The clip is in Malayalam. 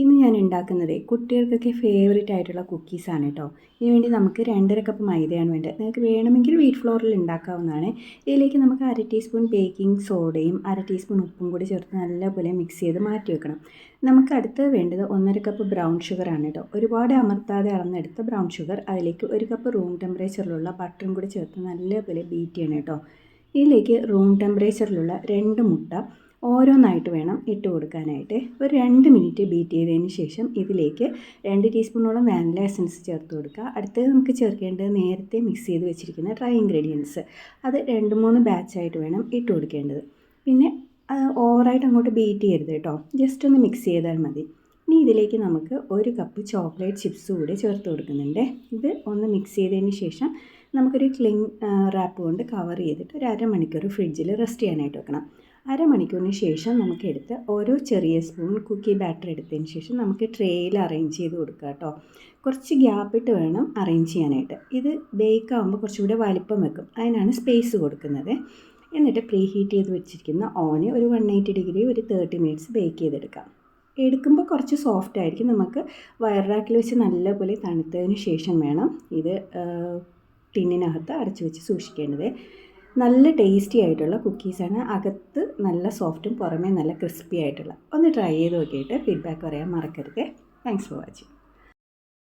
ഇന്ന് ഞാൻ ഉണ്ടാക്കുന്നത് കുട്ടികൾക്കൊക്കെ ഫേവറേറ്റ് ആയിട്ടുള്ള കുക്കീസാണ് കേട്ടോ. ഇതിന് വേണ്ടി നമുക്ക് 2.5 കപ്പ് മൈദയാണ് വേണ്ടത്. നിങ്ങൾക്ക് വേണമെങ്കിൽ വീറ്റ് ഫ്ലോറിൽ ഉണ്ടാക്കാവുന്നതാണ്. ഇതിലേക്ക് നമുക്ക് 1/2 ടീസ്പൂൺ ബേക്കിംഗ് സോഡയും 1/2 ടീസ്പൂൺ ഉപ്പും കൂടി ചേർത്ത് നല്ലപോലെ മിക്സ് ചെയ്ത് മാറ്റി വെക്കണം. നമുക്ക് അടുത്ത് വേണ്ടത് 1.5 കപ്പ് ബ്രൗൺ ഷുഗറാണ് കേട്ടോ. ഒരുപാട് അമർത്താതെ അളന്നെടുത്ത ബ്രൗൺ ഷുഗർ, അതിലേക്ക് 1 കപ്പ് റൂം ടെമ്പറേച്ചറിലുള്ള ബട്ടറും കൂടി ചേർത്ത് നല്ലപോലെ ബീറ്റ് ചെയ്യണം കേട്ടോ. ഇതിലേക്ക് റൂം ടെമ്പറേച്ചറിലുള്ള 2 മുട്ട ഓരോന്നായിട്ട് വേണം ഇട്ട് കൊടുക്കാനായിട്ട്. ഒരു 2 മിനിറ്റ് ബീറ്റ് ചെയ്തതിന് ശേഷം ഇതിലേക്ക് 2 ടീസ്പൂണോളം വാനില എസൻസ് ചേർത്ത് കൊടുക്കുക. അടുത്തത് നമുക്ക് ചേർക്കേണ്ടത് നേരത്തെ മിക്സ് ചെയ്ത് വെച്ചിരിക്കുന്ന ഡ്രൈ ഇൻഗ്രീഡിയൻസ്. അത് 2-3 ബാച്ചായിട്ട് വേണം ഇട്ട് കൊടുക്കേണ്ടത്. പിന്നെ ഓവറായിട്ട് അങ്ങോട്ട് ബീറ്റ് ചെയ്യരുത് കേട്ടോ, ജസ്റ്റ് ഒന്ന് മിക്സ് ചെയ്താൽ മതി. ഇനി ഇതിലേക്ക് നമുക്ക് 1 കപ്പ് ചോക്ലേറ്റ് ചിപ്സ് കൂടി ചേർത്ത് കൊടുക്കുന്നുണ്ട്. ഇത് ഒന്ന് മിക്സ് ചെയ്തതിന് ശേഷം നമുക്കൊരു ക്ലിങ് റാപ്പ് കൊണ്ട് കവർ ചെയ്തിട്ട് ഒരു അരമണിക്കൂർ ഫ്രിഡ്ജിൽ റെസ്റ്റ് ചെയ്യാനായിട്ട് വെക്കണം. അരമണിക്കൂറിന് ശേഷം നമുക്കെടുത്ത് ഓരോ ചെറിയ സ്പൂൺ കുക്കി ബാറ്റർ എടുത്തതിന് ശേഷം നമുക്ക് ട്രേയിൽ അറേഞ്ച് ചെയ്ത് കൊടുക്കുക കേട്ടോ. കുറച്ച് ഗ്യാപ്പിട്ട് വേണം അറേഞ്ച് ചെയ്യാനായിട്ട്. ഇത് ബേക്ക് ആകുമ്പോൾ കുറച്ചുകൂടെ വലിപ്പം വെക്കും, അതിനാണ് സ്പേസ് കൊടുക്കുന്നത്. എന്നിട്ട് പ്രീ ഹീറ്റ് ചെയ്ത് വെച്ചിരിക്കുന്ന ഓന് ഒരു 180 ഡിഗ്രി ഒരു 30 മിനിറ്റ്സ് ബേക്ക് ചെയ്തെടുക്കാം. എടുക്കുമ്പോൾ കുറച്ച് സോഫ്റ്റ് ആയിരിക്കും. നമുക്ക് വയർ റാക്കിൽ വെച്ച് നല്ലപോലെ തണുത്തതിന് ശേഷം വേണം ഇത് ടിന്നിനകത്ത് അടച്ചു വെച്ച് സൂക്ഷിക്കേണ്ടത്. നല്ല ടേസ്റ്റി ആയിട്ടുള്ള കുക്കീസാണ്. അകത്ത് നല്ല സോഫ്റ്റും പുറമേ നല്ല ക്രിസ്പി ആയിട്ടുള്ള. ഒന്ന് ട്രൈ ചെയ്ത് നോക്കിയിട്ട് ഫീഡ്ബാക്ക് പറയാൻ മറക്കരുത്. Thanks for watching.